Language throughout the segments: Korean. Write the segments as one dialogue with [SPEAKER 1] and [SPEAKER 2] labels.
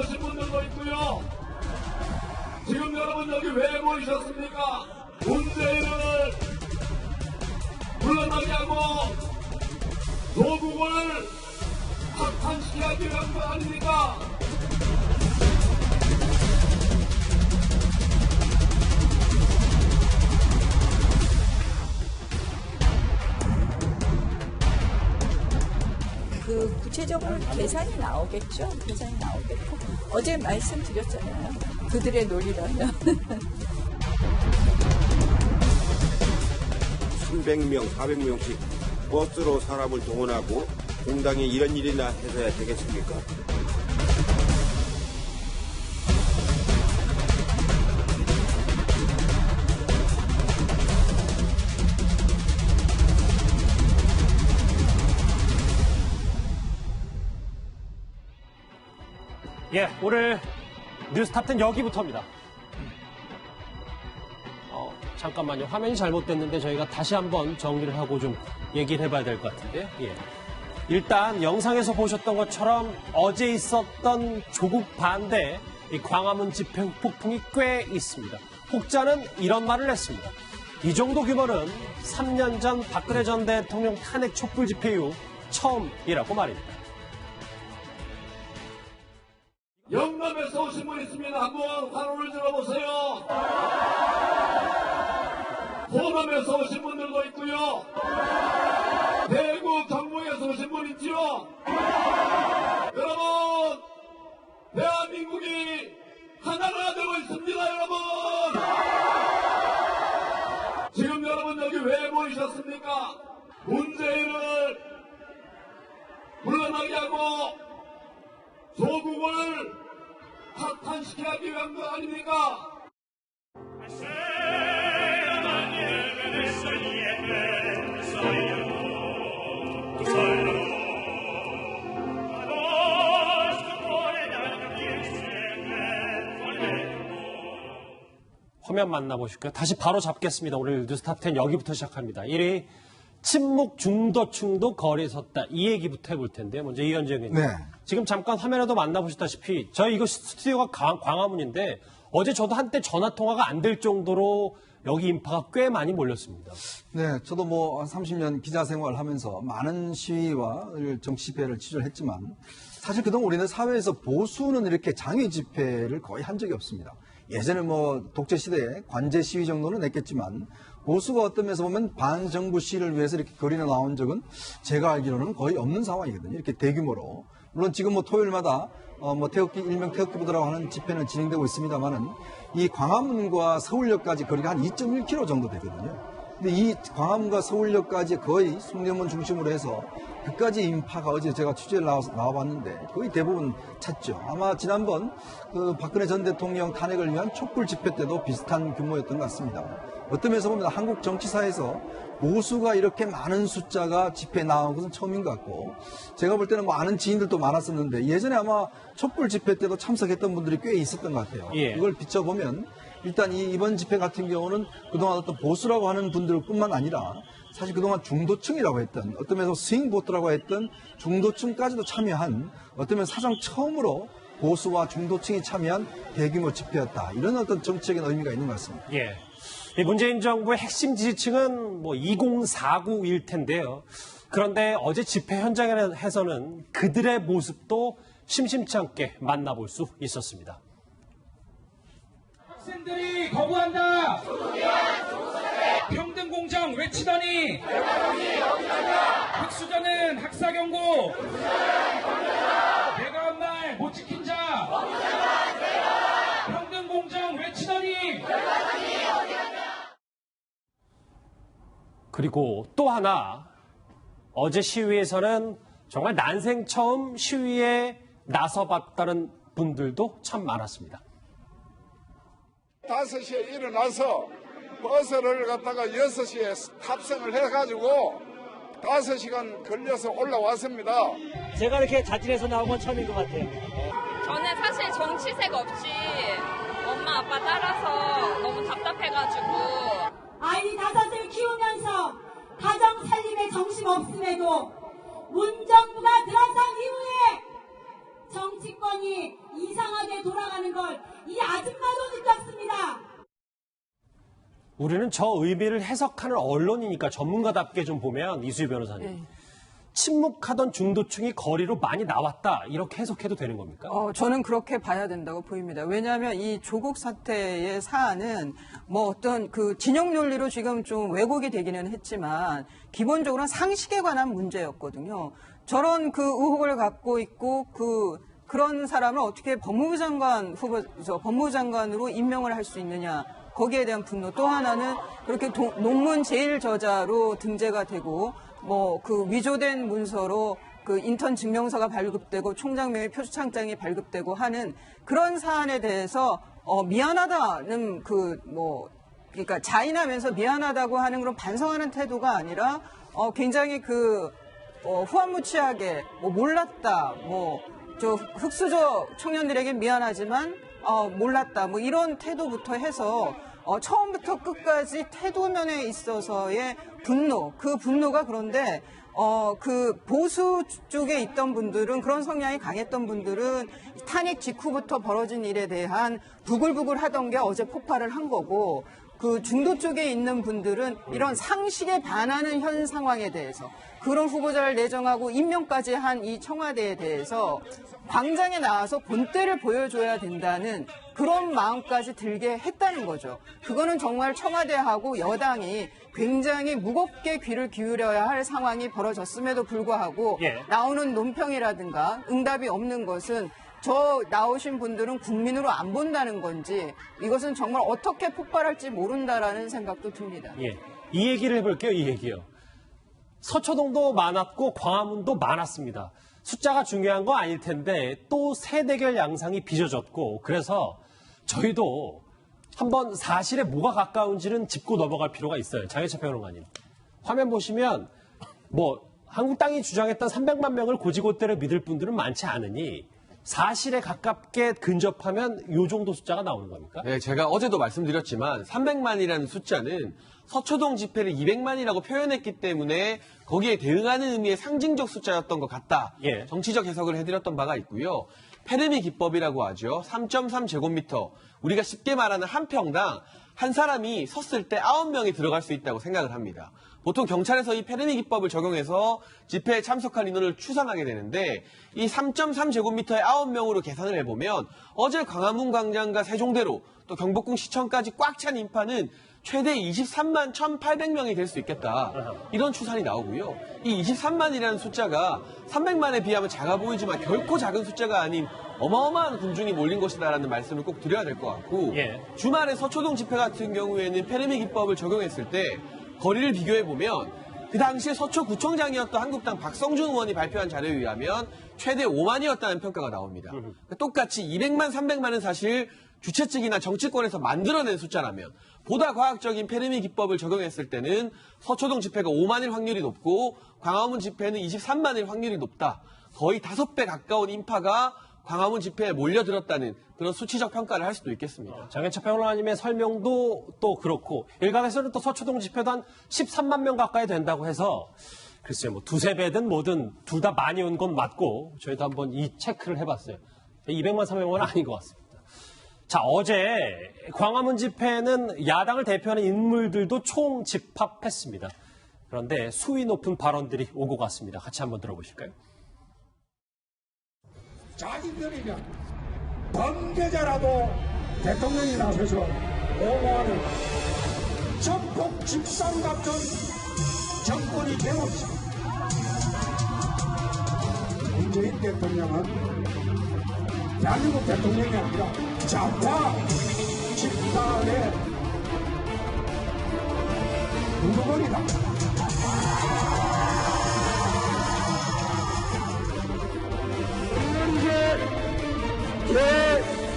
[SPEAKER 1] 오신 분들도 있고요. 지금 여러분 여기 왜 모이셨습니까? 문재인을 물러나게 하고 조국을 확탄시키기 위한 거 아닙니까?
[SPEAKER 2] 구체적으로 계산이 나오겠죠. 계산이 나오겠고. 어제 말씀드렸잖아요. 그들의 논리라면.
[SPEAKER 3] 300명, 400명씩 버스로 사람을 동원하고 공당이 이런 일이나 해서야 되겠습니까?
[SPEAKER 4] 예, 오늘 뉴스탑10 여기부터입니다. 잠깐만요. 화면이 잘못됐는데 저희가 다시 한번 정리를 하고 좀 얘기를 해봐야 될 것 같은데요. 예. 일단 영상에서 보셨던 것처럼 어제 있었던 조국 반대 이 광화문 집회 폭풍이 꽤 있습니다. 혹자는 이런 말을 했습니다. 이 정도 규모는 3년 전 박근혜 전 대통령 탄핵 촛불 집회 이후 처음이라고 말입니다.
[SPEAKER 1] 영남에서 오신 분 있습니다. 한번 환호를 들어보세요. 호남에서 오신 분들도 있고요. 대구, 경북에서 오신 분 있죠. 여러분, 대한민국이 하나가 되고 있습니다, 여러분. 지금 여러분 여기 왜 모이셨습니까? 문재인을 물러나게 하고 조국을 확탄시키기 위한 거 아닙니까?
[SPEAKER 4] 화면 만나보실까요? 다시 바로 잡겠습니다. 오늘 뉴스탑10 여기부터 시작합니다. 1위 침묵 중도층도 거리에 섰다. 이 얘기부터 해볼 텐데요. 먼저 이현정 의원님.
[SPEAKER 5] 네.
[SPEAKER 4] 지금 잠깐 화면에도 만나보셨다시피 저희 이거 스튜디오가 광화문인데 어제 저도 한때 전화통화가 안 될 정도로 여기 인파가 꽤 많이 몰렸습니다.
[SPEAKER 5] 네, 저도 뭐 30년 기자 생활하면서 많은 시위와 정치 집회를 취재를 했지만 사실 그동안 우리는 사회에서 보수는 이렇게 장외 집회를 거의 한 적이 없습니다. 예전에 뭐 독재 시대에 관제 시위 정도는 했겠지만 보수가 어떤 면에서 보면 반정부 시위를 위해서 이렇게 거리에 나온 적은 제가 알기로는 거의 없는 상황이거든요. 이렇게 대규모로. 물론 지금 뭐 토요일마다 태극기, 일명 태극기 부대라고 하는 집회는 진행되고 있습니다만은 이 광화문과 서울역까지 거리가 한 2.1km 정도 되거든요. 근데 이 광화문과 서울역까지 거의 숭례문 중심으로 해서 그까지 인파가 어제 제가 취재를 나와봤는데 거의 대부분 찼죠. 아마 지난번 그 박근혜 전 대통령 탄핵을 위한 촛불 집회 때도 비슷한 규모였던 것 같습니다. 어떤 면에서 보면 한국 정치사에서 보수가 이렇게 많은 숫자가 집회에 나온 것은 처음인 것 같고 제가 볼 때는 뭐 아는 지인들도 많았었는데 예전에 아마 촛불 집회 때도 참석했던 분들이 꽤 있었던 것 같아요.
[SPEAKER 4] 예.
[SPEAKER 5] 이걸 비춰보면 일단 이번 집회 같은 경우는 그동안 어떤 보수라고 하는 분들뿐만 아니라 사실 그동안 중도층이라고 했던 어떤 면에서 스윙보트라고 했던 중도층까지도 참여한 어떤 면에서 사상 처음으로 보수와 중도층이 참여한 대규모 집회였다. 이런 어떤 정치적인 의미가 있는 것 같습니다.
[SPEAKER 4] 예. 이 문재인 정부의 핵심 지지층은 뭐 2049일 텐데요. 그런데 어제 집회 현장에서는 그들의 모습도 심심치 않게 만나볼 수 있었습니다.
[SPEAKER 6] 학생들이 거부한다. 평등공정 외치더니 흑수저는 학사 경고. 내가 한 말 못 지킨 자. 평등공정 외치더니.
[SPEAKER 4] 그리고 또 하나 어제 시위에서는 정말 난생 처음 시위에 나서봤다는 분들도 참 많았습니다.
[SPEAKER 7] 5시에 일어나서 버스를 갖다가 6시에 탑승을 해가지고 5시간 걸려서 올라왔습니다.
[SPEAKER 8] 제가 이렇게 자진해서 나온 건 처음인 것 같아요.
[SPEAKER 9] 저는 사실 정치색 없이 엄마 아빠 따라서 너무 답답해가지고
[SPEAKER 10] 아이 5을 키우면서 가정 살림에 정신 없음에도 문정부가 들어선 이후에 정치권이 이상한 걸 이 아줌마도 느꼈습니다.
[SPEAKER 4] 우리는 저 의미를 해석하는 언론이니까 전문가답게 좀 보면 이수희 변호사님. 침묵하던 중도층이 거리로 많이 나왔다. 이렇게 해석해도 되는 겁니까?
[SPEAKER 11] 저는 그렇게 봐야 된다고 보입니다. 왜냐하면 이 조국 사태의 사안은 뭐 어떤 그 진영 논리로 지금 좀 왜곡이 되기는 했지만 기본적으로는 상식에 관한 문제였거든요. 저런 그 의혹을 갖고 있고 그런 사람을 어떻게 법무부 장관으로 임명을 할 수 있느냐. 거기에 대한 분노. 또 하나는 그렇게 논문 제일 저자로 등재가 되고 뭐 그 위조된 문서로 그 인턴 증명서가 발급되고 총장명의 표창장이 발급되고 하는 그런 사안에 대해서 미안하다는 그러니까 자인하면서 미안하다고 하는 그런 반성하는 태도가 아니라 굉장히 후한무치하게 몰랐다 저 흑수저 청년들에게 미안하지만 몰랐다 이런 태도부터 해서 처음부터 끝까지 태도면에 있어서의 분노, 그 분노가 그런데 그 보수 쪽에 있던 분들은 그런 성향이 강했던 분들은 탄핵 직후부터 벌어진 일에 대한 부글부글 하던 게 어제 폭발을 한 거고 그 중도 쪽에 있는 분들은 이런 상식에 반하는 현 상황에 대해서 그런 후보자를 내정하고 임명까지 한 이 청와대에 대해서 광장에 나와서 본때를 보여줘야 된다는 그런 마음까지 들게 했다는 거죠. 그거는 정말 청와대하고 여당이 굉장히 무겁게 귀를 기울여야 할 상황이 벌어졌음에도 불구하고 나오는 논평이라든가 응답이 없는 것은 저 나오신 분들은 국민으로 안 본다는 건지 이것은 정말 어떻게 폭발할지 모른다라는 생각도 듭니다.
[SPEAKER 4] 이 얘기를 해볼게요. 이 얘기요. 서초동도 많았고 광화문도 많았습니다. 숫자가 중요한 거 아닐 텐데 또 세대결 양상이 빚어졌고 그래서 저희도 한번 사실에 뭐가 가까운지는 짚고 넘어갈 필요가 있어요. 장혜철 평론가님. 화면 보시면 한국 땅이 주장했던 300만 명을 고지고대로 믿을 분들은 많지 않으니 사실에 가깝게 근접하면 이 정도 숫자가 나오는 겁니까?
[SPEAKER 12] 네, 제가 어제도 말씀드렸지만 300만이라는 숫자는 서초동 집회를 200만이라고 표현했기 때문에 거기에 대응하는 의미의 상징적 숫자였던 것 같다. 정치적 해석을 해드렸던 바가 있고요. 페르미 기법이라고 하죠. 3.3제곱미터. 우리가 쉽게 말하는 한 평당 한 사람이 섰을 때 9명이 들어갈 수 있다고 생각을 합니다. 보통 경찰에서 이 페르미 기법을 적용해서 집회에 참석한 인원을 추산하게 되는데 이 3.3제곱미터에 9명으로 계산을 해보면 어제 광화문 광장과 세종대로 또 경복궁 시청까지 꽉 찬 인파는 최대 23만 1,800명이 될 수 있겠다. 이런 추산이 나오고요. 이 23만이라는 숫자가 300만에 비하면 작아 보이지만 결코 작은 숫자가 아닌 어마어마한 군중이 몰린 것이다라는 말씀을 꼭 드려야 될 것 같고 주말에 서초동 집회 같은 경우에는 페르미 기법을 적용했을 때 거리를 비교해보면 그 당시에 서초구청장이었던 한국당 박성준 의원이 발표한 자료에 의하면 최대 5만이었다는 평가가 나옵니다. 똑같이 200만, 300만은 사실 주최 측이나 정치권에서 만들어낸 숫자라면 보다 과학적인 페르미 기법을 적용했을 때는 서초동 집회가 5만일 확률이 높고 광화문 집회는 23만일 확률이 높다. 거의 5배 가까운 인파가 광화문 집회에 몰려들었다는 그런 수치적 평가를 할 수도 있겠습니다.
[SPEAKER 4] 장혜철 평론가님의 설명도 또 그렇고 일각에서는 또 서초동 집회도 한 13만 명 가까이 된다고 해서 글쎄요, 두세 배든 뭐든 둘 다 많이 온 건 맞고 저희도 한번 이 체크를 해봤어요. 200만, 300만은 아닌 것 같습니다. 자, 어제 광화문 집회는 야당을 대표하는 인물들도 총 집합했습니다. 그런데 수위 높은 발언들이 오고 갔습니다. 같이 한번 들어보실까요?
[SPEAKER 13] 자기들이면 범죄자라도 대통령이 나서서 옹호하는 전폭 집산 같은 정권이 되었지. 문재인 대통령은 대한민국 대통령이 아니라 좌파 집단의 누구거리다.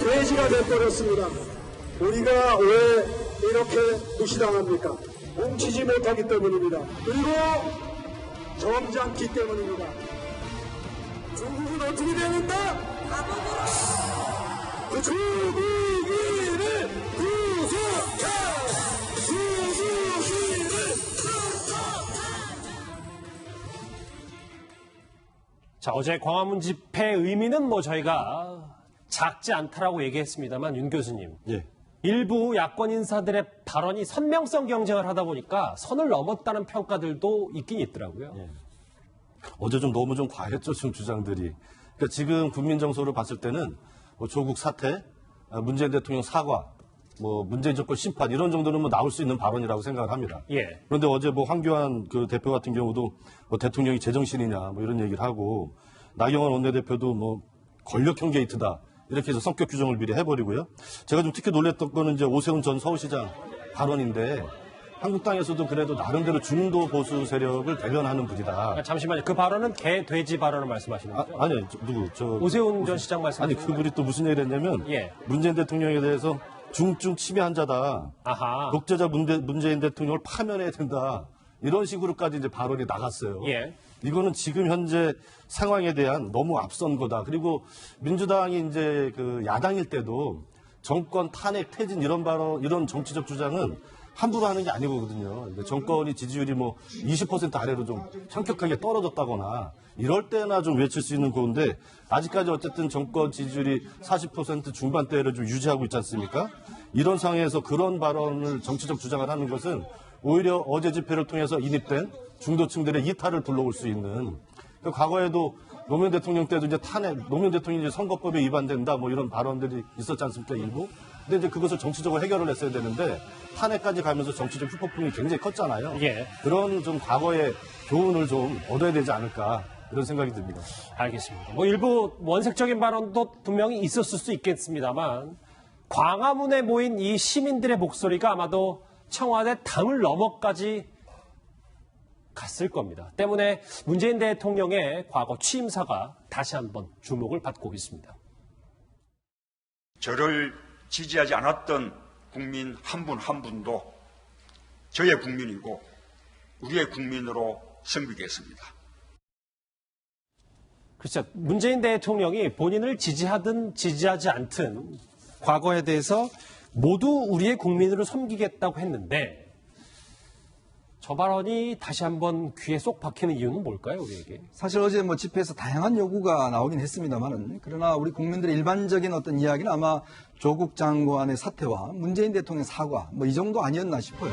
[SPEAKER 14] 돼지가 돼버렸습니다. 우리가 왜 이렇게 무시당합니까? 뭉치지 못하기 때문입니다. 그리고 점잖기 때문입니다. 중국은 어떻게 되는가? 그 중국인을 구속해! 중국인을
[SPEAKER 4] 자, 어제 광화문 집회의 의미는 저희가 작지 않다라고 얘기했습니다만 윤 교수님.
[SPEAKER 15] 예.
[SPEAKER 4] 일부 야권 인사들의 발언이 선명성 경쟁을 하다 보니까 선을 넘었다는 평가들도 있긴 있더라고요.
[SPEAKER 15] 예. 어제 너무 과했죠, 지금 주장들이. 그러니까 지금 국민 정서를 봤을 때는 조국 사퇴, 문재인 대통령 사과, 문재인 정권 심판 이런 정도는 나올 수 있는 발언이라고 생각을 합니다.
[SPEAKER 4] 예.
[SPEAKER 15] 그런데 어제 황교안 그 대표 같은 경우도 대통령이 제정신이냐 이런 얘기를 하고 나경원 원내대표도 권력형 게이트다 이렇게 해서 성격 규정을 미리 해버리고요. 제가 좀 특히 놀랬던 거는 이제 오세훈 전 서울시장 발언인데 한국당에서도 그래도 나름대로 중도 보수 세력을 대변하는 분이다.
[SPEAKER 4] 잠시만요. 그 발언은 개, 돼지 발언을 말씀하시는 거죠?
[SPEAKER 15] 아니요.
[SPEAKER 4] 오세훈 전 시장 말씀하시는
[SPEAKER 15] 아니, 그분이 또 무슨 얘기를 했냐면 문재인 대통령에 대해서 중증 치매 환자다.
[SPEAKER 4] 아하.
[SPEAKER 15] 독재자 문재인 대통령을 파면해야 된다. 이런 식으로까지 이제 발언이 나갔어요.
[SPEAKER 4] 예.
[SPEAKER 15] 이거는 지금 현재 상황에 대한 너무 앞선 거다. 그리고 민주당이 이제 그 야당일 때도 정권 탄핵, 퇴진 이런 발언, 이런 정치적 주장은 함부로 하는 게 아니거든요. 정권이 지지율이 20% 아래로 좀 현격하게 떨어졌다거나 이럴 때나 좀 외칠 수 있는 건데 아직까지 어쨌든 정권 지지율이 40% 중반대를 좀 유지하고 있지 않습니까? 이런 상황에서 그런 발언을 정치적 주장을 하는 것은 오히려 어제 집회를 통해서 인입된 중도층들의 이탈을 불러올 수 있는 과거에도 노무현 대통령 때도 이제 노무현 대통령이 선거법에 위반된다 이런 발언들이 있었지 않습니까? 일부. 근데 이제 그것을 정치적으로 해결을 했어야 되는데 탄핵까지 가면서 정치적 후폭풍이 굉장히 컸잖아요.
[SPEAKER 4] 예.
[SPEAKER 15] 그런 좀 과거의 교훈을 좀 얻어야 되지 않을까 이런 생각이 듭니다.
[SPEAKER 4] 알겠습니다. 일부 원색적인 발언도 분명히 있었을 수 있겠습니다만 광화문에 모인 이 시민들의 목소리가 아마도 청와대 당을 넘어까지 갔을 겁니다. 때문에 문재인 대통령의 과거 취임사가 다시 한번 주목을 받고 있습니다.
[SPEAKER 16] 저를 지지하지 않았던 국민 한 분 한 분도 저의 국민이고 우리의 국민으로 섬기겠습니다.
[SPEAKER 4] 그렇죠. 문재인 대통령이 본인을 지지하든 지지하지 않든 과거에 대해서 모두 우리의 국민으로 섬기겠다고 했는데 저 발언이 다시 한번 귀에 쏙 박히는 이유는 뭘까요, 우리에게?
[SPEAKER 5] 사실 어제 집회에서 다양한 요구가 나오긴 했습니다만은 그러나 우리 국민들의 일반적인 어떤 이야기는 아마 조국 장관의 사퇴와 문재인 대통령 사과 이 정도 아니었나 싶어요.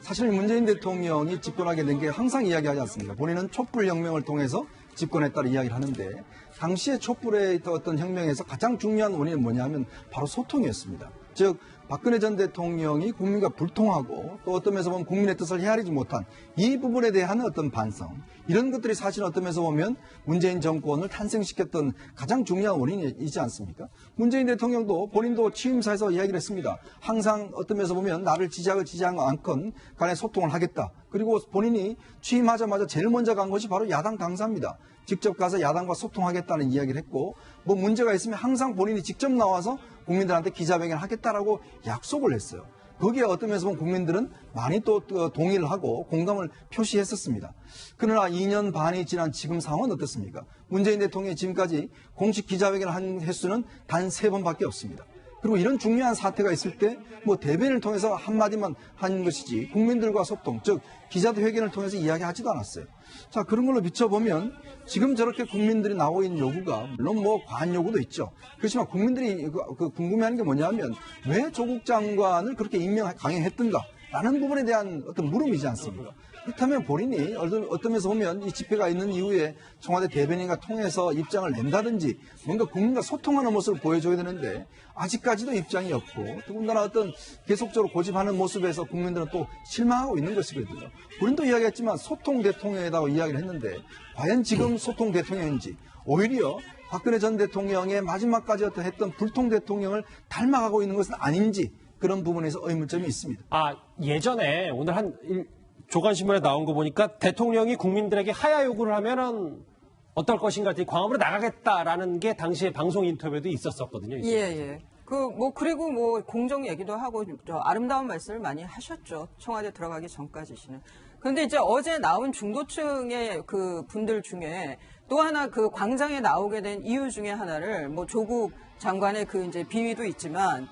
[SPEAKER 5] 사실 문재인 대통령이 집권하게 된 게 항상 이야기하지 않습니까? 본인은 촛불혁명을 통해서 집권했다는 이야기를 하는데 당시에 촛불의 어떤 혁명에서 가장 중요한 원인은 뭐냐면 바로 소통이었습니다. 즉 박근혜 전 대통령이 국민과 불통하고 또 어떤 면에서 보면 국민의 뜻을 헤아리지 못한 이 부분에 대한 어떤 반성 이런 것들이 사실 어떤 면에서 보면 문재인 정권을 탄생시켰던 가장 중요한 원인이지 않습니까? 문재인 대통령도 본인도 취임사에서 이야기를 했습니다. 항상 어떤 면에서 보면 나를 지지하고 지지하지 않건 간에 소통을 하겠다. 그리고 본인이 취임하자마자 제일 먼저 간 것이 바로 야당 당사입니다. 직접 가서 야당과 소통하겠다는 이야기를 했고 문제가 있으면 항상 본인이 직접 나와서 국민들한테 기자회견을 하겠다라고 약속을 했어요. 거기에 어떤 면에서 보면 국민들은 많이 또 동의를 하고 공감을 표시했었습니다. 그러나 2년 반이 지난 지금 상황은 어떻습니까? 문재인 대통령이 지금까지 공식 기자회견을 한 횟수는 단 3번밖에 없습니다. 그리고 이런 중요한 사태가 있을 때 대변을 통해서 한마디만 한 것이지 국민들과 소통, 즉 기자회견을 통해서 이야기하지도 않았어요. 자, 그런 걸로 비춰보면 지금 저렇게 국민들이 나오고 있는 요구가 물론 과한 요구도 있죠. 그렇지만 국민들이 궁금해하는 게 뭐냐면 왜 조국 장관을 그렇게 강행했던가 라는 부분에 대한 어떤 물음이지 않습니까? 그렇다면 본인이 어떤 면에서 보면 이 집회가 있는 이후에 청와대 대변인과 통해서 입장을 낸다든지 뭔가 국민과 소통하는 모습을 보여줘야 되는데 아직까지도 입장이 없고 더군다나 어떤 계속적으로 고집하는 모습에서 국민들은 또 실망하고 있는 것이거든요. 우리도 이야기했지만 소통 대통령이라고 이야기를 했는데 과연 지금 소통 대통령인지 오히려 박근혜 전 대통령의 마지막까지 했던 불통 대통령을 닮아가고 있는 것은 아닌지 그런 부분에서 의문점이 있습니다.
[SPEAKER 4] 예전에 오늘 조간신문에 나온 거 보니까 대통령이 국민들에게 하야 요구를 하면은 어떨 것인가 했더니 광화문으로 나가겠다라는 게 당시에 방송 인터뷰에도 있었거든요.
[SPEAKER 11] 예. 그리고 공정 얘기도 하고 아름다운 말씀을 많이 하셨죠. 청와대 들어가기 전까지시는. 그런데 이제 어제 나온 중도층의 그 분들 중에 또 하나 그 광장에 나오게 된 이유 중에 하나를 조국 장관의 이제 비위도 있지만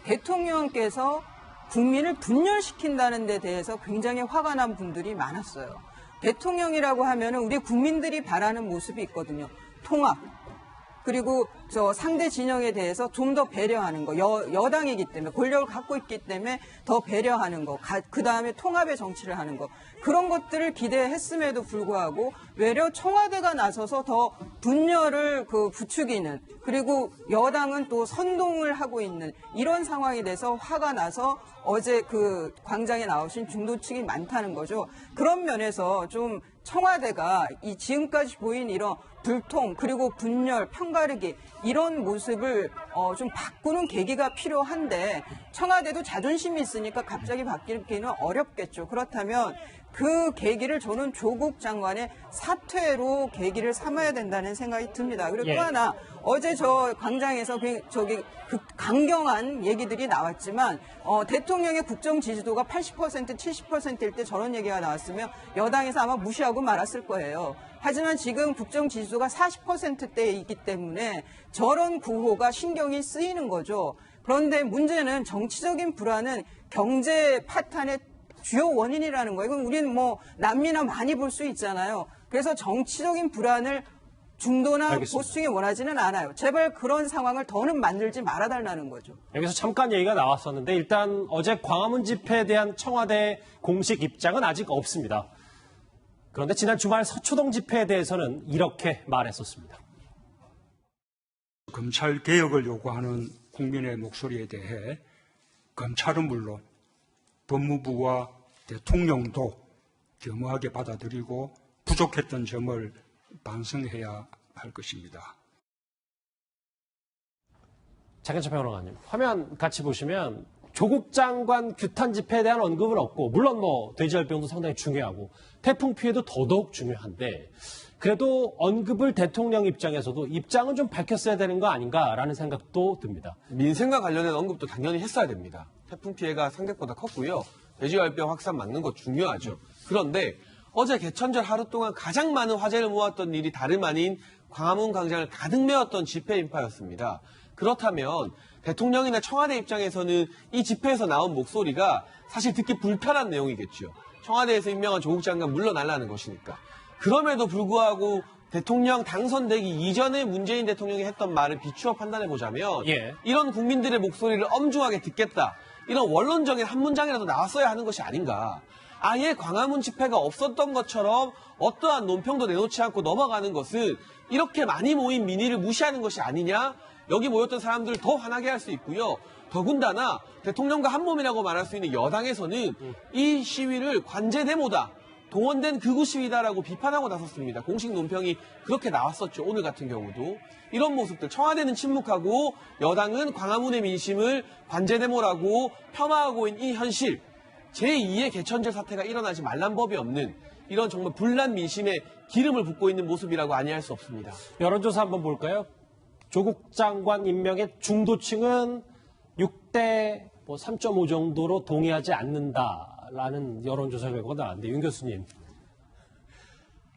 [SPEAKER 11] 대통령께서 국민을 분열시킨다는 데 대해서 굉장히 화가 난 분들이 많았어요. 대통령이라고 하면은 우리 국민들이 바라는 모습이 있거든요. 통합. 그리고 저 상대 진영에 대해서 좀 더 배려하는 거, 여당이기 때문에 권력을 갖고 있기 때문에 더 배려하는 거, 그 다음에 통합의 정치를 하는 거, 그런 것들을 기대했음에도 불구하고 외려 청와대가 나서서 더 분열을 부추기는, 그리고 여당은 또 선동을 하고 있는 이런 상황이 돼서 화가 나서 어제 그 광장에 나오신 중도층이 많다는 거죠. 그런 면에서 좀 청와대가 이 지금까지 보인 이런 불통 그리고 분열, 편가르기 이런 모습을 좀 바꾸는 계기가 필요한데 청와대도 자존심이 있으니까 갑자기 바뀌기는 어렵겠죠. 그렇다면 그 계기를 저는 조국 장관의 사퇴로 계기를 삼아야 된다는 생각이 듭니다. 그리고 또 하나 어제 저 광장에서 강경한 얘기들이 나왔지만 대통령의 국정 지지도가 80% 70%일 때 저런 얘기가 나왔으면 여당에서 아마 무시하고 말았을 거예요. 하지만 지금 국정 지지도가 40%대에 있기 때문에 저런 구호가 신경이 쓰이는 거죠. 그런데 문제는 정치적인 불안은 경제 파탄의 주요 원인이라는 거예요. 이건 우리는 뭐 남미나 많이 볼 수 있잖아요. 그래서 정치적인 불안을 중도나 보수층이 원하지는 않아요. 제발 그런 상황을 더는 만들지 말아달라는 거죠.
[SPEAKER 4] 여기서 잠깐 얘기가 나왔었는데 일단 어제 광화문 집회에 대한 청와대 공식 입장은 아직 없습니다. 그런데 지난 주말 서초동 집회에 대해서는 이렇게 말했었습니다.
[SPEAKER 17] 검찰 개혁을 요구하는 국민의 목소리에 대해 검찰은 물론 법무부와 대통령도 겸허하게 받아들이고 부족했던 점을 반성해야 할 것입니다.
[SPEAKER 4] 장현철 평론가님, 화면 같이 보시면 조국 장관 규탄 집회에 대한 언급은 없고 물론 뭐 돼지열병도 상당히 중요하고 태풍 피해도 더더욱 중요한데 그래도 언급을 대통령 입장에서도 입장은 좀 밝혔어야 되는 거 아닌가라는 생각도 듭니다.
[SPEAKER 12] 민생과 관련된 언급도 당연히 했어야 됩니다. 태풍 피해가 생각보다 컸고요. 돼지열병 확산 막는 거 중요하죠. 그런데 어제 개천절 하루 동안 가장 많은 화제를 모았던 일이 다름 아닌 광화문 광장을 가득 메웠던 집회 인파였습니다. 그렇다면 대통령이나 청와대 입장에서는 이 집회에서 나온 목소리가 사실 듣기 불편한 내용이겠죠. 청와대에서 임명한 조국 장관 물러나라는 것이니까. 그럼에도 불구하고 대통령 당선되기 이전에 문재인 대통령이 했던 말을 비추어 판단해보자면 이런 국민들의 목소리를 엄중하게 듣겠다. 이런 원론적인 한 문장이라도 나왔어야 하는 것이 아닌가. 아예 광화문 집회가 없었던 것처럼 어떠한 논평도 내놓지 않고 넘어가는 것은 이렇게 많이 모인 민의를 무시하는 것이 아니냐. 여기 모였던 사람들을 더 화나게 할 수 있고요. 더군다나 대통령과 한몸이라고 말할 수 있는 여당에서는 이 시위를 관제 데모다. 동원된 극우 시위다라고 비판하고 나섰습니다. 공식 논평이 그렇게 나왔었죠. 오늘 같은 경우도. 이런 모습들. 청와대는 침묵하고 여당은 광화문의 민심을 관제 데모라고 폄하하고 있는 이 현실. 제2의 개천절 사태가 일어나지 말란 법이 없는 이런 정말 불난 민심에 기름을 붓고 있는 모습이라고 아니할 수 없습니다.
[SPEAKER 4] 여론조사 한번 볼까요? 조국 장관 임명의 중도층은 6대 3.5 정도로 동의하지 않는다라는 여론조사 결과가 나왔는데 윤 교수님.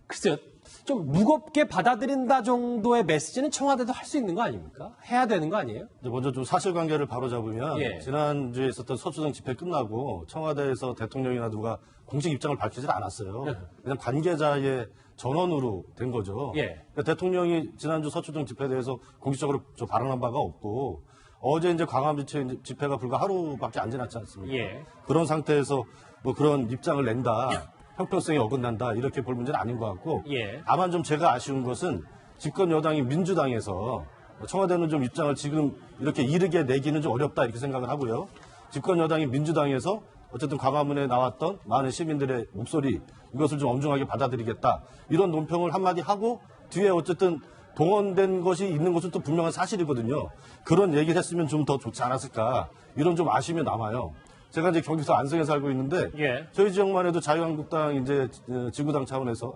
[SPEAKER 4] 글쎄요. 좀 무겁게 받아들인다 정도의 메시지는 청와대도 할 수 있는 거 아닙니까? 해야 되는 거 아니에요?
[SPEAKER 15] 먼저 좀 사실관계를 바로잡으면 지난주에 있었던 서초동 집회 끝나고 청와대에서 대통령이나 누가 공식 입장을 밝히지 않았어요. 그냥 관계자의 전원으로 된 거죠. 그러니까 대통령이 지난주 서초동 집회에 대해서 공식적으로 발언한 바가 없고 어제 이제 광화문 집회가 불과 하루밖에 안 지났지 않습니까? 그런 상태에서 뭐 그런 입장을 낸다. 형평성이 어긋난다 이렇게 볼 문제는 아닌 것 같고 다만 좀 제가 아쉬운 것은 집권 여당인 민주당에서 청와대는 좀 입장을 지금 이렇게 이르게 내기는 좀 어렵다 이렇게 생각을 하고요. 집권 여당인 민주당에서 어쨌든 광화문에 나왔던 많은 시민들의 목소리 이것을 좀 엄중하게 받아들이겠다 이런 논평을 한마디 하고 뒤에 어쨌든 동원된 것이 있는 것은 또 분명한 사실이거든요. 그런 얘기를 했으면 좀 더 좋지 않았을까 이런 좀 아쉬움이 남아요. 제가 이제 경기도 안성에 살고 있는데 저희 지역만 해도 자유한국당 이제 지구당 차원에서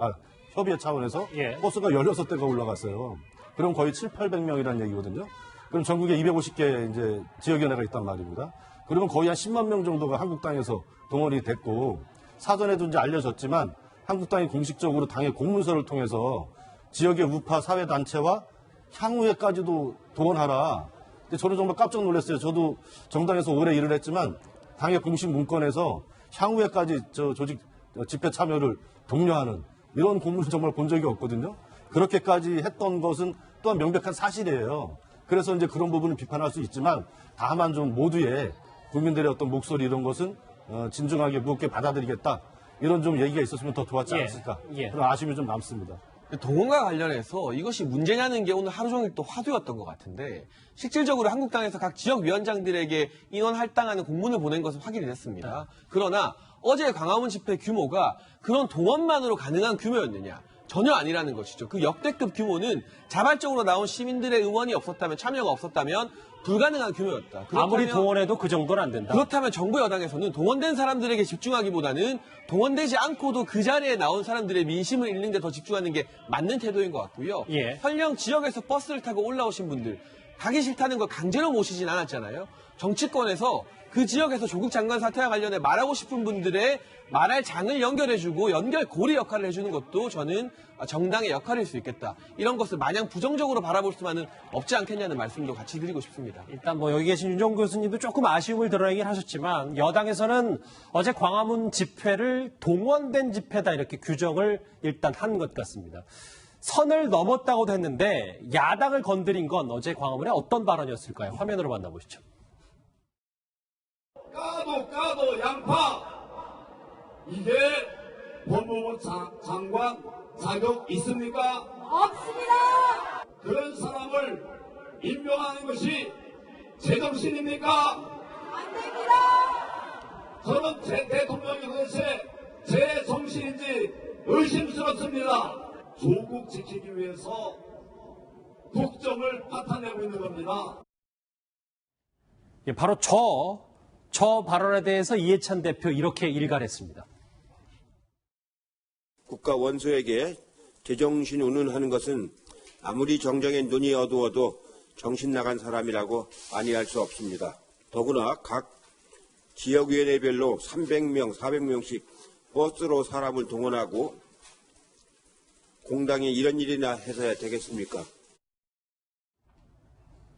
[SPEAKER 15] 협의회 차원에서 버스가 16대가 올라갔어요. 그럼 거의 700~800명이라는 얘기거든요. 그럼 전국에 250개 이제 지역위원회가 있단 말입니다. 그러면 거의 한 10만 명 정도가 한국당에서 동원이 됐고 사전에도 이제 알려졌지만 한국당이 공식적으로 당의 공문서를 통해서 지역의 우파 사회단체와 향후에까지도 동원하라. 근데 저는 정말 깜짝 놀랐어요. 저도 정당에서 오래 일을 했지만 당의 공식 문건에서 향후에까지 조직 집회 참여를 독려하는 이런 공문을 정말 본 적이 없거든요. 그렇게까지 했던 것은 또한 명백한 사실이에요. 그래서 이제 그런 부분은 비판할 수 있지만 다만 좀 모두의 국민들의 어떤 목소리 이런 것은 진중하게 무겁게 받아들이겠다. 이런 좀 얘기가 있었으면 더 좋았지 않았을까. 그런 아쉬움이 좀 남습니다.
[SPEAKER 12] 동원과 관련해서 이것이 문제냐는 게 오늘 하루 종일 또 화두였던 것 같은데 실질적으로 한국당에서 각 지역위원장들에게 인원 할당하는 공문을 보낸 것은 확인이 됐습니다. 그러나 어제 광화문 집회 규모가 그런 동원만으로 가능한 규모였느냐? 전혀 아니라는 것이죠. 그 역대급 규모는 자발적으로 나온 시민들의 응원이 없었다면, 참여가 없었다면 불가능한 규모였다.
[SPEAKER 4] 아무리 동원해도 그 정도는 안 된다.
[SPEAKER 12] 그렇다면 정부 여당에서는 동원된 사람들에게 집중하기보다는 동원되지 않고도 그 자리에 나온 사람들의 민심을 읽는 데 더 집중하는 게 맞는 태도인 것 같고요. 설령 지역에서 버스를 타고 올라오신 분들 가기 싫다는 걸 강제로 모시진 않았잖아요. 정치권에서 그 지역에서 조국 장관 사태와 관련해 말하고 싶은 분들의 말할 장을 연결해주고 연결고리 역할을 해주는 것도 저는 정당의 역할일 수 있겠다. 이런 것을 마냥 부정적으로 바라볼 수만은 없지 않겠냐는 말씀도 같이 드리고 싶습니다.
[SPEAKER 4] 일단 뭐 여기 계신 윤정 교수님도 조금 아쉬움을 드러내긴 하셨지만 여당에서는 어제 광화문 집회를 동원된 집회다 이렇게 규정을 일단 한 것 같습니다. 선을 넘었다고도 했는데 야당을 건드린 건 어제 광화문에 어떤 발언이었을까요? 화면으로 만나보시죠.
[SPEAKER 1] 까도 양파. 이게 법무부 장관 자격 있습니까?
[SPEAKER 10] 없습니다.
[SPEAKER 1] 그런 사람을 임명하는 것이 제정신입니까?
[SPEAKER 10] 안 됩니다.
[SPEAKER 1] 저는 제 대통령이 도대체 제 정신인지 의심스럽습니다. 조국 지키기 위해서 국정을 파탄내고 있는 겁니다.
[SPEAKER 4] 바로 저 발언에 대해서 이해찬 대표 이렇게 일갈했습니다.
[SPEAKER 3] 국가 원수에게 제정신 운운하는 것은 아무리 정정의 눈이 어두워도 정신 나간 사람이라고 아니할 수 없습니다. 더구나 각 지역위원회별로 300명, 400명씩 버스로 사람을 동원하고 공당이 이런 일이나 해서야 되겠습니까?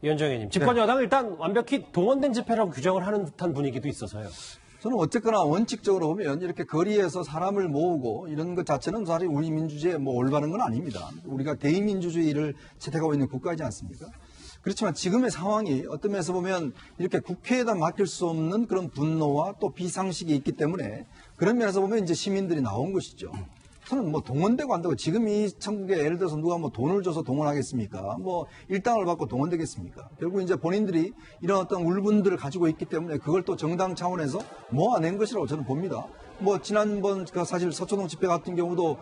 [SPEAKER 4] 위원장 의원님, 집권 여당은 일단 완벽히 동원된 집회라고 규정을 하는 듯한 분위기도 있어서요.
[SPEAKER 5] 저는 어쨌거나 원칙적으로 보면 이렇게 거리에서 사람을 모으고 이런 것 자체는 사실 우리 민주주의에 뭐 올바른 건 아닙니다. 우리가 대의민주주의를 채택하고 있는 국가이지 않습니까? 그렇지만 지금의 상황이 어떤 면에서 보면 이렇게 국회에다 맡길 수 없는 그런 분노와 또 비상식이 있기 때문에 그런 면에서 보면 이제 시민들이 나온 것이죠. 저는 뭐 동원되고 한다고 지금 이 천국에 예를 들어서 누가 뭐 돈을 줘서 동원하겠습니까? 뭐 일당을 받고 동원되겠습니까? 결국 이제 본인들이 이런 어떤 울분들을 가지고 있기 때문에 그걸 또 정당 차원에서 모아낸 것이라고 저는 봅니다. 뭐 지난번 사실 서초동 집회 같은 경우도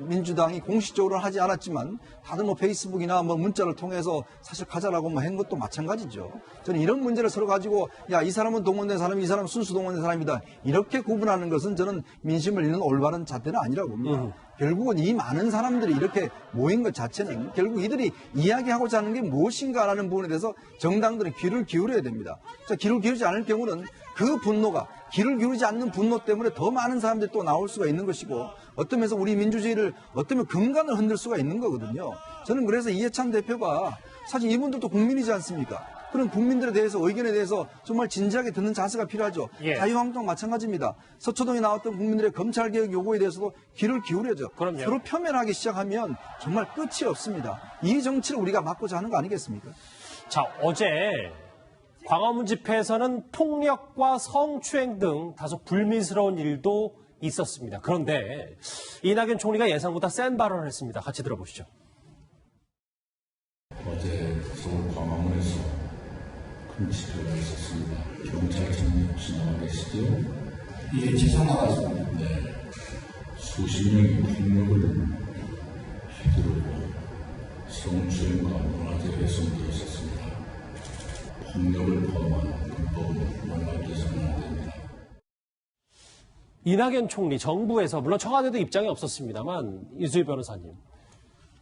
[SPEAKER 5] 민주당이 공식적으로 하지 않았지만 다들 뭐 페이스북이나 뭐 문자를 통해서 사실 가자라고 뭐 한 것도 마찬가지죠. 저는 이런 문제를 서로 가지고 야, 이 사람은 동원된 사람이 이 사람은 순수 동원된 사람이다. 이렇게 구분하는 것은 저는 민심을 잃는 올바른 잣대는 아니라고 봅니다. 결국은 이 많은 사람들이 이렇게 모인 것 자체는 결국 이들이 이야기하고자 하는 게 무엇인가라는 부분에 대해서 정당들은 귀를 기울여야 됩니다. 자, 귀를 기울이지 않을 경우는 그 분노가 귀를 기울이지 않는 분노 때문에 더 많은 사람들이 또 나올 수가 있는 것이고 어떤 면에서 우리 민주주의를 어떤 면 근간을 흔들 수가 있는 거거든요. 저는 그래서 이해찬 대표가 사실 이분들도 국민이지 않습니까? 그런 국민들에 대해서 의견에 대해서 정말 진지하게 듣는 자세가 필요하죠. 자유한국당 마찬가지입니다. 서초동에 나왔던 국민들의 검찰개혁 요구에 대해서도 귀를 기울여죠.
[SPEAKER 4] 그럼요.
[SPEAKER 5] 서로 표면하기 시작하면 정말 끝이 없습니다. 이 정치를 우리가 막고자 하는 거 아니겠습니까?
[SPEAKER 4] 자, 어제 광화문 집회에서는 폭력과 성추행 등 다소 불미스러운 일도 있었습니다. 그런데 이낙연 총리가 예상보다 센 발언을 했습니다. 같이 들어보시죠.
[SPEAKER 18] 어제 서울 광화문에서 큰 집회가 있었습니다. 경찰청이 지나가 계시죠? 이게 지상화가였는데 수십 명이 폭력을 휘두르고 성추행과 문화재 훼손도 있었습니다. 폭력을 포함한 불법은 용납돼서는 안 됩니다.
[SPEAKER 4] 이낙연 총리 정부에서 물론 청와대도 입장이 없었습니다만 이수일 변호사님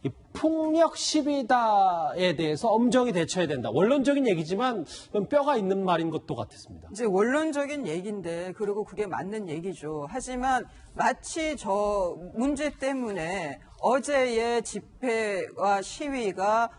[SPEAKER 4] 이 폭력 시위다에 대해서 엄정히 대처해야 된다. 원론적인 얘기지만 뼈가 있는 말인 것도 같았습니다.
[SPEAKER 11] 이제 원론적인 얘기인데 그리고 그게 맞는 얘기죠. 하지만 마치 저 문제 때문에 어제의 집회와 시위가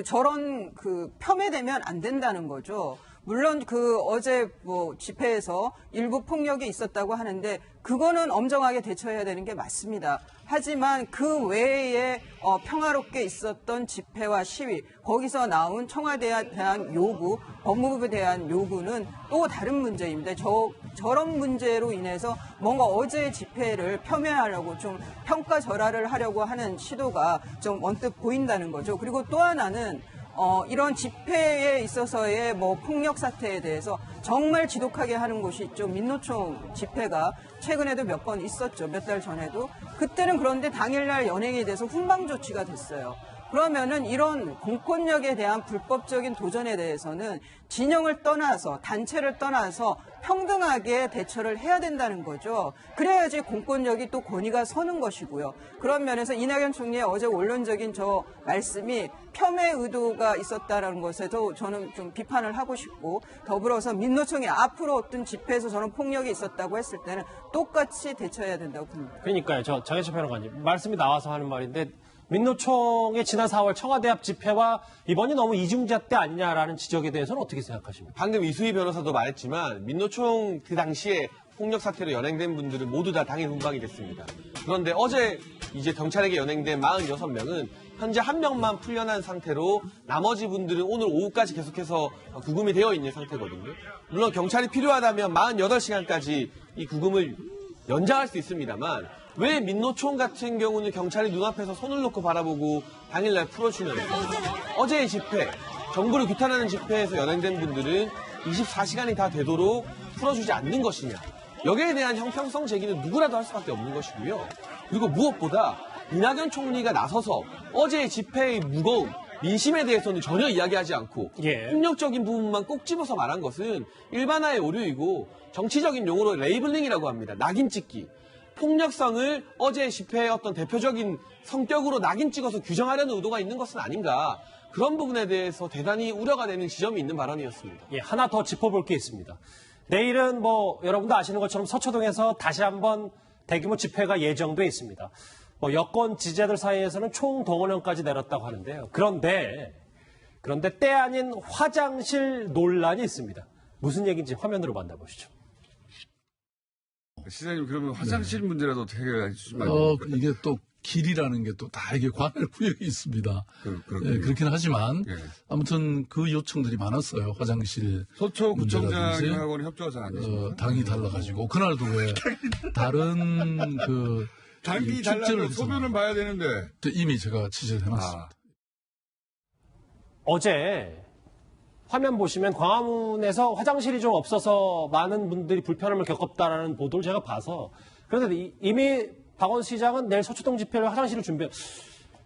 [SPEAKER 11] 저런 폄훼되면 안 된다는 거죠. 물론 그 어제 뭐 집회에서 일부 폭력이 있었다고 하는데 그거는 엄정하게 대처해야 되는 게 맞습니다. 하지만 그 외에 평화롭게 있었던 집회와 시위, 거기서 나온 청와대에 대한 요구, 법무부에 대한 요구는 또 다른 문제입니다. 저런 문제로 인해서 뭔가 어제의 집회를 폄훼하려고 좀 평가절하를 하려고 하는 시도가 좀 언뜻 보인다는 거죠. 그리고 또 하나는 이런 집회에 있어서의 뭐 폭력 사태에 대해서 정말 지독하게 하는 곳이 있죠. 민노총 집회가 최근에도 몇 번 있었죠. 몇 달 전에도. 그때는 그런데 당일날 연행이 돼서 훈방 조치가 됐어요. 그러면은 이런 공권력에 대한 불법적인 도전에 대해서는 진영을 떠나서 단체를 떠나서 평등하게 대처를 해야 된다는 거죠. 그래야지 공권력이 또 권위가 서는 것이고요. 그런 면에서 이낙연 총리의 어제 원론적인 저 말씀이 폄훼 의도가 있었다라는 것에도 저는 좀 비판을 하고 싶고, 더불어서 민노총이 앞으로 어떤 집회에서 저런 폭력이 있었다고 했을 때는 똑같이 대처해야 된다고 봅니다.
[SPEAKER 4] 그러니까요. 저 장혜철 평론가님 말씀이 나와서 하는 말인데, 민노총의 지난 4월 청와대 앞 집회와 이번이 너무 이중잣대 아니냐라는 지적에 대해서는 어떻게 생각하십니까?
[SPEAKER 12] 방금 이수희 변호사도 말했지만 민노총 그 당시에 폭력 사태로 연행된 분들은 모두 다 당일 훈방이 됐습니다. 그런데 어제 이제 경찰에게 연행된 46명은 현재 1명만 풀려난 상태로 나머지 분들은 오늘 오후까지 계속해서 구금이 되어 있는 상태거든요. 물론 경찰이 필요하다면 48시간까지 이 구금을 연장할 수 있습니다만, 왜 민노총 같은 경우는 경찰이 눈앞에서 손을 놓고 바라보고 당일날 풀어주면서 어제의 집회, 정부를 규탄하는 집회에서 연행된 분들은 24시간이 다 되도록 풀어주지 않는 것이냐. 여기에 대한 형평성 제기는 누구라도 할 수밖에 없는 것이고요. 그리고 무엇보다 이낙연 총리가 나서서 어제의 집회의 무거움, 민심에 대해서는 전혀 이야기하지 않고 폭력적인 부분만 꼭 집어서 말한 것은 일반화의 오류이고 정치적인 용어로 레이블링이라고 합니다. 낙인 찍기. 폭력성을 어제 집회의 어떤 대표적인 성격으로 낙인 찍어서 규정하려는 의도가 있는 것은 아닌가. 그런 부분에 대해서 대단히 우려가 되는 지점이 있는 발언이었습니다.
[SPEAKER 4] 예, 하나 더 짚어볼 게 있습니다. 내일은 뭐 여러분도 아시는 것처럼 서초동에서 다시 한번 대규모 집회가 예정돼 있습니다. 뭐 여권 지지자들 사이에서는 총동원령까지 내렸다고 하는데요. 그런데 때 아닌 화장실 논란이 있습니다. 무슨 얘기인지 화면으로 만나보시죠.
[SPEAKER 19] 시장님, 그러면 화장실 문제라도 해결해 주시면
[SPEAKER 20] 이게 또 길이라는 게 또 다 이게 관할 구역이 있습니다. 네, 그렇긴 하지만 아무튼 그 요청들이 많았어요. 화장실
[SPEAKER 19] 서초구청장하고는 협조가 잘 안 되죠.
[SPEAKER 20] 당이 달라가지고 그날도 왜 다른 그
[SPEAKER 19] 당이 달라서 소변을 봐야 되는데
[SPEAKER 20] 이미 제가 취재를 해놨습니다.
[SPEAKER 4] 어제 화면 보시면 광화문에서 화장실이 좀 없어서 많은 분들이 불편함을 겪었다라는 보도를 제가 봐서, 그런데 이미 박원순 시장은 내일 서초동 집회를 화장실을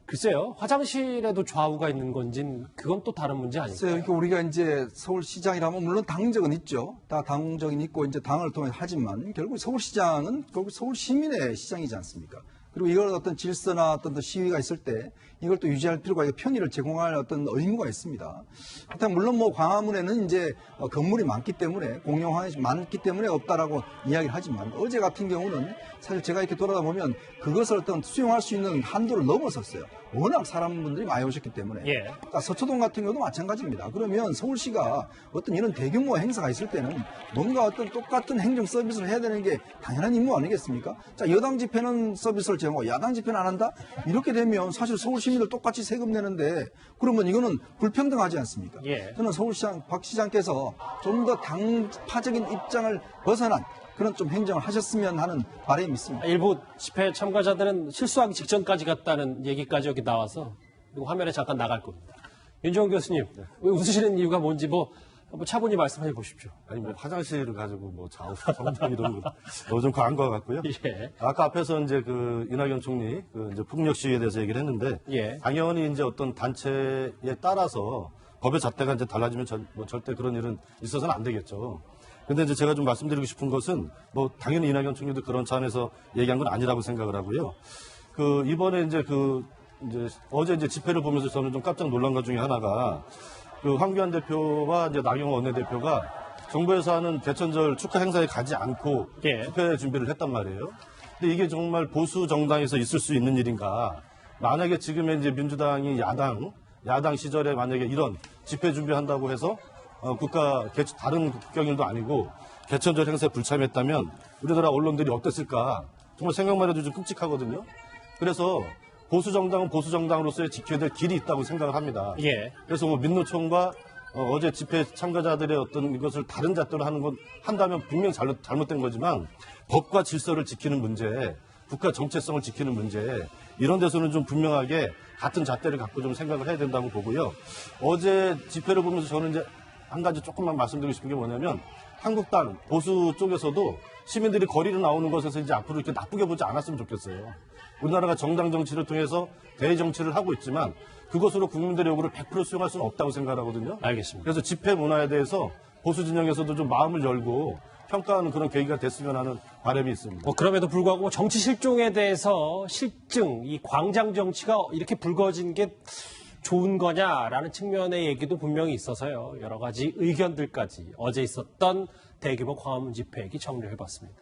[SPEAKER 4] 글쎄요, 화장실에도 좌우가 있는 건진 그건 또 다른 문제 아닐까요?
[SPEAKER 5] 그러니까 우리가 이제 서울시장이라면 물론 당적은 있죠. 다 당적이 있고 이제 당을 통해 하지만 결국 서울시장은 결국 서울 시민의 시장이지 않습니까? 그리고 이걸 어떤 질서나 어떤 시위가 있을 때 이걸 또 유지할 필요가 있고 편의를 제공할 어떤 의무가 있습니다. 일단 물론 뭐 광화문에는 이제 건물이 많기 때문에 공용화장실이 많기 때문에 없다라고 이야기를 하지만 어제 같은 경우는 사실 제가 이렇게 돌아다 보면 그것을 어떤 수용할 수 있는 한도를 넘어섰어요. 워낙 사람분들이 많이 오셨기 때문에. 그러니까 서초동 같은 경우도 마찬가지입니다. 그러면 서울시가 어떤 이런 대규모 행사가 있을 때는 뭔가 어떤 똑같은 행정 서비스를 해야 되는 게 당연한 임무 아니겠습니까? 자, 여당 집회는 서비스를 제공하고 야당 집회는 안 한다? 이렇게 되면 사실 서울 시민들 똑같이 세금 내는데 그러면 이거는 불평등하지 않습니까? 저는 서울시장 박 시장께서 좀 더 당파적인 입장을 벗어난 그런 좀 행정을 하셨으면 하는 바람이 있습니다.
[SPEAKER 4] 일부 집회 참가자들은 실수하기 직전까지 갔다는 얘기까지 여기 나와서 그리고 화면에 잠깐 나갈 겁니다. 윤종훈 교수님, 왜 웃으시는 이유가 뭔지 차분히 말씀해 보십시오.
[SPEAKER 15] 아니 화장실을 가지고 정당 이런 거 좀 과한 것 같고요. 아까 앞에서 이제 그 이낙연 총리 이제 폭력 시위에 대해서 얘기를 했는데 당연히 이제 어떤 단체에 따라서 법의 잣대가 이제 달라지면 절대 그런 일은 있어서는 안 되겠죠. 근데 이제 제가 좀 말씀드리고 싶은 것은 당연히 이낙연 총리도 그런 차원에서 얘기한 건 아니라고 생각을 하고요. 이번에 이제 어제 이제 집회를 보면서 저는 좀 깜짝 놀란 것 중에 하나가 황교안 대표와 이제 나경원 원내대표가 정부에서 하는 대천절 축하 행사에 가지 않고 집회 준비를 했단 말이에요. 근데 이게 정말 보수 정당에서 있을 수 있는 일인가? 만약에 지금의 이제 민주당이 야당 시절에 만약에 이런 집회 준비한다고 해서 다른 국경일도 아니고 개천절 행사에 불참했다면 우리나라 언론들이 어땠을까 정말 생각만 해도 좀 끔찍하거든요. 그래서 보수 정당은 보수 정당으로서의 지켜야 될 길이 있다고 생각을 합니다.
[SPEAKER 4] 예.
[SPEAKER 15] 그래서 뭐 민노총과 어제 집회 참가자들의 어떤 이것을 다른 잣대로 한다면 분명 잘못된 거지만 법과 질서를 지키는 문제, 국가 정체성을 지키는 문제 이런 데서는 좀 분명하게 같은 잣대를 갖고 좀 생각을 해야 된다고 보고요. 어제 집회를 보면서 저는 이제 한 가지 조금만 말씀드리고 싶은 게 뭐냐면 한국당 보수 쪽에서도 시민들이 거리로 나오는 것에서 이제 앞으로 이렇게 나쁘게 보지 않았으면 좋겠어요. 우리나라가 정당 정치를 통해서 대의 정치를 하고 있지만 그것으로 국민들의 요구를 100% 수용할 수는 없다고 생각하거든요.
[SPEAKER 4] 알겠습니다.
[SPEAKER 15] 그래서 집회 문화에 대해서 보수 진영에서도 좀 마음을 열고 평가하는 그런 계기가 됐으면 하는 바람이 있습니다.
[SPEAKER 4] 그럼에도 불구하고 정치 실종에 대해서 실증, 이 광장 정치가 이렇게 불거진 게 좋은 거냐라는 측면의 얘기도 분명히 있어서요. 여러 가지 의견들까지 어제 있었던 대규모 광화문 집회 얘기 정리해봤습니다.